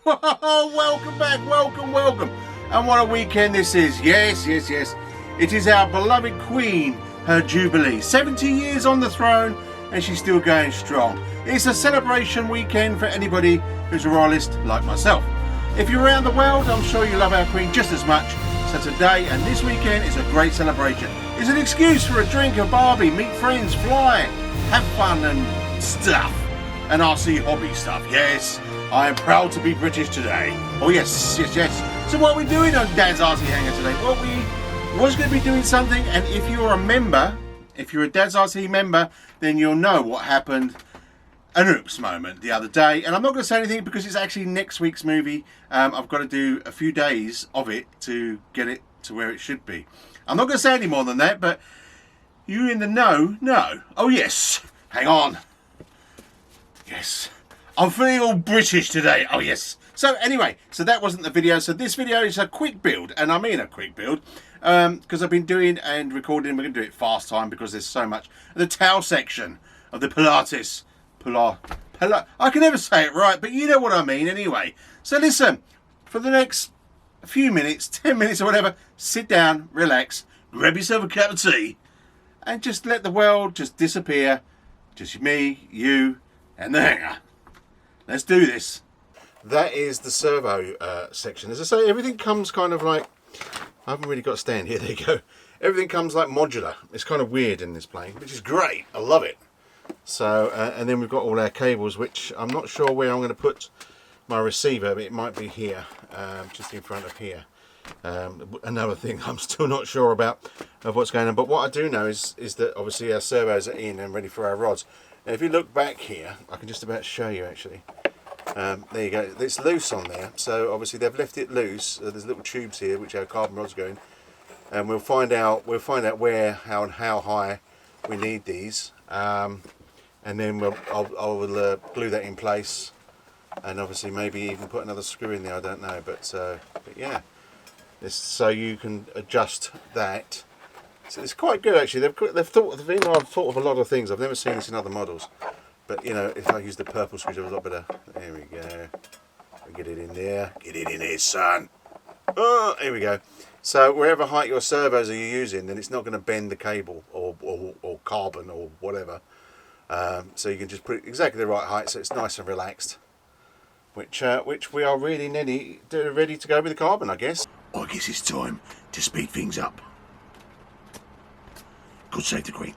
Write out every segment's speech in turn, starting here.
Welcome back, welcome. And what a weekend this is. Yes. It is our beloved Queen, her Jubilee. 70 years on the throne and she's still going strong. It's a celebration weekend for anybody who's a royalist like myself. If you're around the world, I'm sure you love our Queen just as much. So today and this weekend is a great celebration. It's an excuse for a drink, a barbie, meet friends, fly, have fun and stuff. And RC hobby stuff. Yes, I am proud to be British today. Oh yes. So what are we doing on Dad's RC Hangar today? Well, we was going to be doing something, and if you're a member, if you're a Dad's RC member, then you'll know what happened. An oops moment the other day, and I'm not going to say anything because it's actually next week's movie. I've got to do a few days of it to get it to where it should be. I'm not going to say any more than that, but you in the know. Oh yes, hang on. Yes, I'm feeling all British today. Oh yes. So anyway, so that wasn't the video. So this video is a quick build, and I mean a quick build, because I've been doing and recording. We're going to do it fast time because there's so much. The tail section of the Pilatus. I can never say it right, but you know what I mean anyway. So listen, for the next few minutes, 10 minutes or whatever, sit down, relax, grab yourself a cup of tea, and just let the world just disappear. Just me, you, and the hangar. Let's do this. That is the servo section. As I say, everything comes kind of like, I haven't really got a stand here, there you go. Everything comes like modular. It's kind of weird in this plane, which is great. I love it. So, and then we've got all our cables, which I'm not sure where I'm going to put my receiver, but it might be here, just in front of here. Another thing I'm still not sure about of what's going on, but what I do know is that obviously our servos are in and ready for our rods. Now if you look back here, I can just about show you actually. There you go, it's loose on there, so obviously they've left it loose. There's little tubes here which our carbon rods go in, and we'll find out where, how and how high we need these. And then I will glue that in place, and obviously maybe even put another screw in there, I don't know, but yeah, so you can adjust that. So it's quite good actually. The VMAR have thought of a lot of things. I've never seen this in other models, but you know, if I use the purple screws, it's a lot better. There we go. Get it in there. Get it in there, son. Oh, here we go. So wherever height your servos are using, then it's not going to bend the cable or carbon or whatever. So you can just put it exactly the right height, so it's nice and relaxed. Which we are really nearly ready to go with the carbon, I guess. I guess it's time to speed things up. God save the Queen.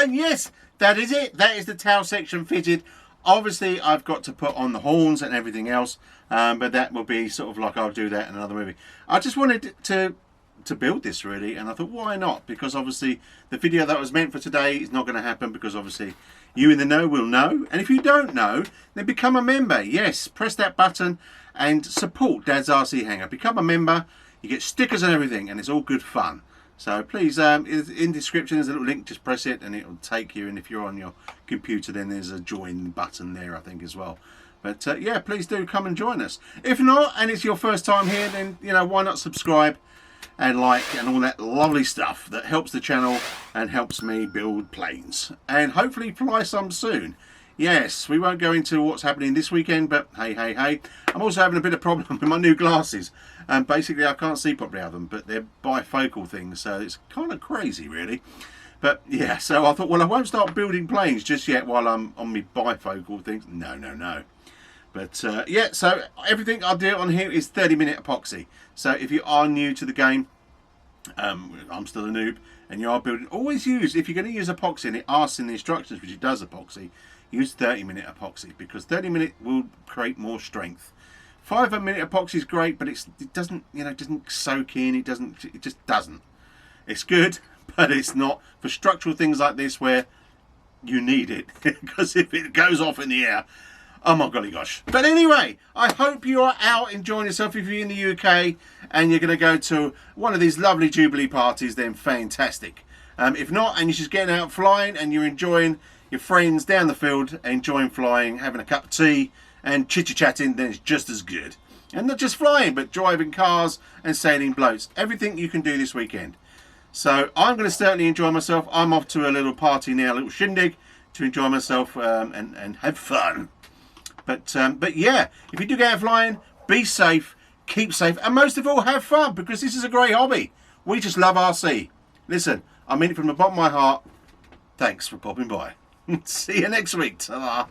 And yes, that is it. That is the tail section fitted. Obviously, I've got to put on the horns and everything else, but that will be sort of like I'll do that in another movie. I just wanted to build this really, and I thought, why not? Because obviously the video that was meant for today is not going to happen, because obviously you in the know will know, and if you don't know, then become a member. Yes, press that button and support Dad's RC Hangar. Become a member, you get stickers and everything, and it's all good fun. So please, in the description there's a little link, just press it and it will take you, and if you're on your computer then there's a join button there I think as well. But yeah, please do come and join us. If not, and it's your first time here, then you know, why not subscribe and like and all that lovely stuff that helps the channel and helps me build planes and hopefully fly some soon. Yes, we won't go into what's happening this weekend, but hey, hey, hey. I'm also having a bit of problem with my new glasses. And basically I can't see properly out of them, but they're bifocal things, so it's kind of crazy really. But yeah, so I thought, well, I won't start building planes just yet while I'm on my bifocal things. No, no, no. But yeah, so everything I do on here is 30-minute epoxy. So if you are new to the game, I'm still a noob, and you are building, always use, if you're going to use epoxy and it asks in the instructions, which it does epoxy, use 30-minute epoxy, because 30-minute will create more strength. 5-minute epoxy is great, but it doesn't, you know, doesn't soak in. It just doesn't. It's good, but it's not for structural things like this where you need it, because if it goes off in the air, oh my golly gosh. But anyway, I hope you are out enjoying yourself. If you're in the UK and you're going to go to one of these lovely Jubilee parties, then fantastic. If not, and you're just getting out flying and you're enjoying your friends down the field, enjoying flying, having a cup of tea and chit-chatting, then it's just as good. And not just flying, but driving cars and sailing boats. Everything you can do this weekend. So I'm going to certainly enjoy myself. I'm off to a little party now, a little shindig, to enjoy myself and have fun. But yeah, if you do go out flying, be safe, keep safe, and most of all, have fun, because this is a great hobby. We just love RC. Listen, I mean it from the bottom of my heart. Thanks for popping by. See you next week. Ta-da.